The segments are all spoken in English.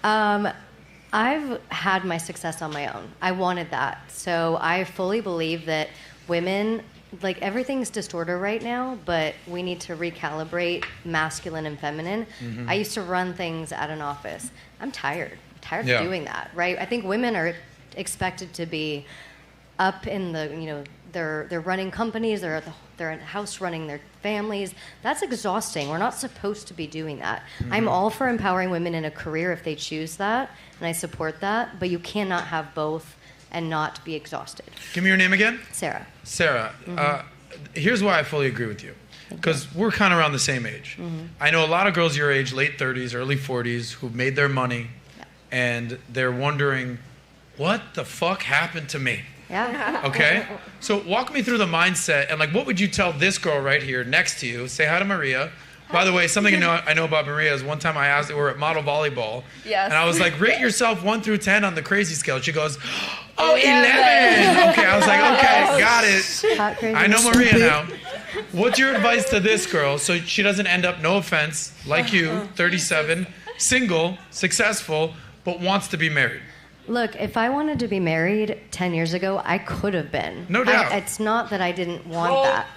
I've had my success on my own. I wanted that. So I fully believe that women, like everything's disorder right now, but we need to recalibrate masculine and feminine. Mm-hmm. I used to run things at an office. I'm tired. Of doing that, right? I think women are expected to be up in the, they're running companies, they're in the house running their families. That's exhausting. We're not supposed to be doing that. Mm-hmm. I'm all for empowering women in a career if they choose that, and I support that, but you cannot have both and not be exhausted. Give me your name again. Sarah. Mm-hmm. Here's why I fully agree with you, because we're kind of around the same age. Mm-hmm. I know a lot of girls your age, late 30s, early 40s, who've made their money, and they're wondering, what the fuck happened to me? Yeah. Okay? So walk me through the mindset, and what would you tell this girl right here next to you? Say hi to Maria. By the way, something I know about Maria is one time I asked her, we were at model volleyball, and I was like, rate yourself 1 through 10 on the crazy scale. She goes, 11. Okay, I was like, okay, got it. I know Maria now. What's your advice to this girl so she doesn't end up, no offense, like you, 37, single, successful, but wants to be married? Look, if I wanted to be married 10 years ago, I could have been. No doubt. It's not that I didn't want that.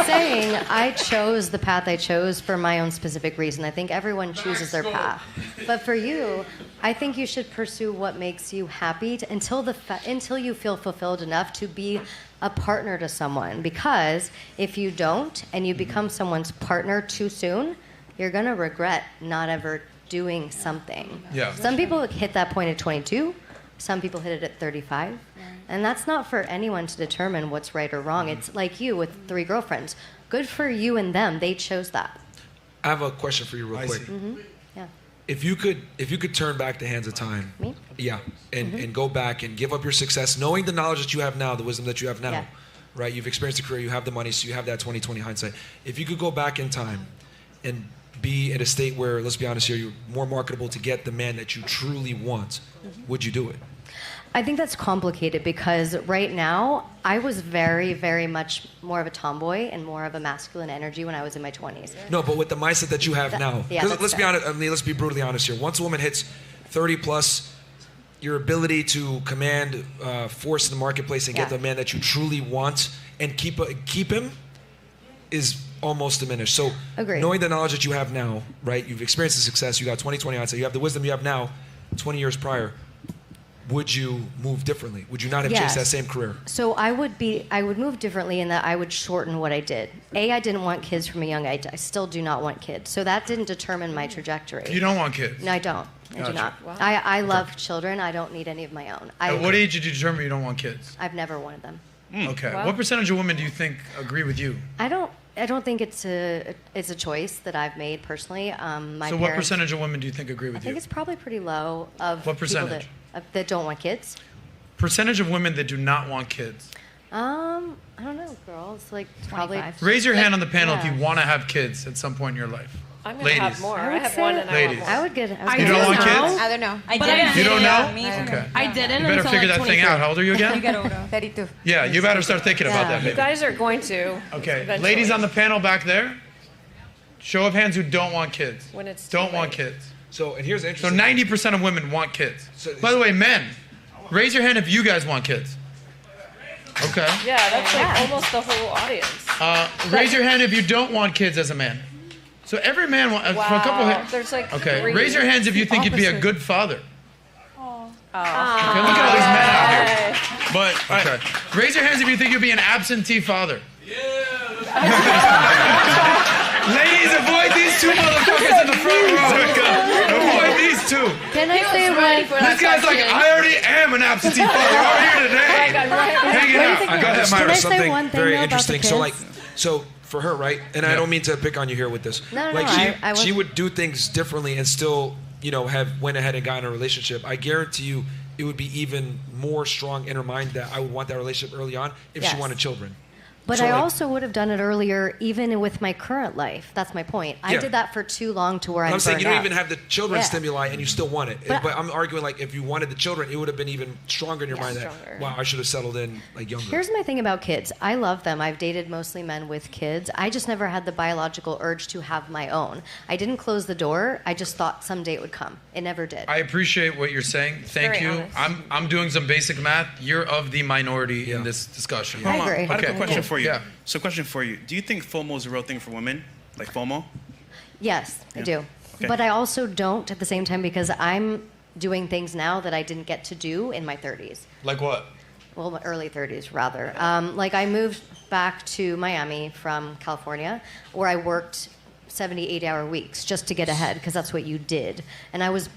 Saying I chose the path I chose for my own specific reason. I think everyone chooses their path. But for you, I think you should pursue what makes you happy until you feel fulfilled enough to be a partner to someone. Because if you don't and you become someone's partner too soon, you're going to regret not ever doing something. Yeah. Some people hit that point at 22. Some people hit it at 35. Right. And that's not for anyone to determine what's right or wrong. It's like you with 3 girlfriends. Good for you and them. They chose that. I have a question for you real quick. Mm-hmm. Yeah. If you could turn back the hands of time. Me? Yeah. And go back and give up your success, knowing the knowledge that you have now, the wisdom that you have now. Yeah. Right? You've experienced a career, you have the money, so you have that 20/20 hindsight. If you could go back in time and be in a state where, let's be honest here, you're more marketable to get the man that you truly want, would you do it? I think that's complicated because right now I was very, very much more of a tomboy and more of a masculine energy when I was in my 20s. No, but with the mindset that you have now, let's be honest. Let's be brutally honest here. Once a woman hits 30 plus, your ability to command force in the marketplace and get the man that you truly want and keep him is almost diminished. So Agreed. Knowing the knowledge that you have now, right? You've experienced the success. You got 20/20 hindsight. You have the wisdom you have now, 20 years prior. Would you move differently? Would you not have chased that same career? So I would move differently in that I would shorten what I did. I didn't want kids from a young age. I still do not want kids. So that didn't determine my trajectory. You don't want kids? No, I don't. I do not. Wow. I love children. I don't need any of my own. At what age did you determine you don't want kids? I've never wanted them. Okay. Wow. What percentage of women do you think agree with you? I don't think it's a choice that I've made personally. What percentage of women do you think agree with you? I think it's probably pretty low of what percentage? People that don't want kids. Percentage of women that do not want kids. I don't know, girls. Like 25. Probably. Raise your hand on the panel if you want to have kids at some point in your life. I'm going to have more. I have one and Ladies. I would get. You don't want kids? I don't know. I didn't. You don't know? Okay. I didn't. You better figure that thing out. How old are you again? 32. Yeah, you better start thinking about that. You guys are going to. Okay, eventually. Ladies on the panel back there. Show of hands who don't want kids. When it's don't want kids. So, and here's interesting. So 90% of women want kids. By the way, men, raise your hand if you guys want kids. Okay. Yeah, that's like almost the whole audience. Raise your hand if you don't want kids as a man. So every man wants. For a couple of There's like okay. 3. Raise your hands if you think you'd be a good father. Oh. Okay, look at all these men out here. But okay. Raise your hands if you think you'd be an absentee father. Ladies, avoid these 2 motherfuckers in the front row. Avoid these 2. Can I say one? This guy's like, I already am an absentee father. I'm here today. Hanging out. I got Can I Myra, say something one thing very though interesting. about the So for her, right? And I don't mean to pick on you here with this. No, she would do things differently and still, have went ahead and got in a relationship. I guarantee you, it would be even more strong in her mind that I would want that relationship early on if she wanted children. But I also would have done it earlier, even with my current life. That's my point. I did that for too long to where I'm saying you don't out. even have the children stimuli, and you still want it. But I'm arguing like if you wanted the children, it would have been even stronger in your mind that wow, I should have settled in like younger. Here's my thing about kids. I love them. I've dated mostly men with kids. I just never had the biological urge to have my own. I didn't close the door. I just thought someday it would come. It never did. I appreciate what you're saying. Thank you. Honest. I'm doing some basic math. You're of the minority in this discussion. I agree. I have a question for you. Yeah. So question for you. Do you think FOMO is a real thing for women? Like FOMO? Yes, I do. Okay. But I also don't at the same time because I'm doing things now that I didn't get to do in my 30s. Like what? Well, my early 30s, rather. Like I moved back to Miami from California where I worked 70, 80-hour weeks just to get ahead because that's what you did. And I was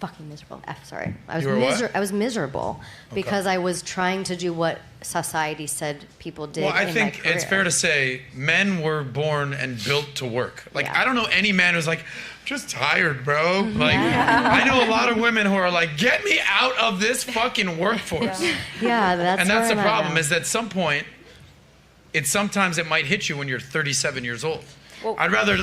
fucking miserable. I was miserable because I was trying to do what society said people did. Well, I think it's fair to say men were born and built to work. Like I don't know any man who's like, just tired, bro. Like I know a lot of women who are like, get me out of this fucking workforce. That's the problem is that at some point, sometimes it might hit you when you're 37 years old. Well, I'd rather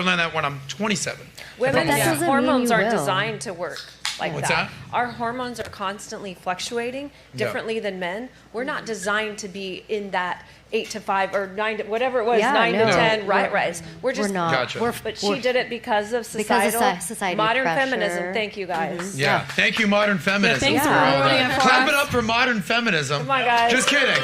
learn that when I'm 27. Women's hormones are designed to work like What's that? Our hormones are constantly fluctuating differently than men. We're not designed to be in that 8 to 5 or 9 to whatever it was, 9 to 10 rise. We're just not. Gotcha. But she did it because of society modern pressure. Feminism. Thank you guys. Yeah. Thank you, modern feminism. Thanks for Clap it up for modern feminism. Come on, guys. Just kidding.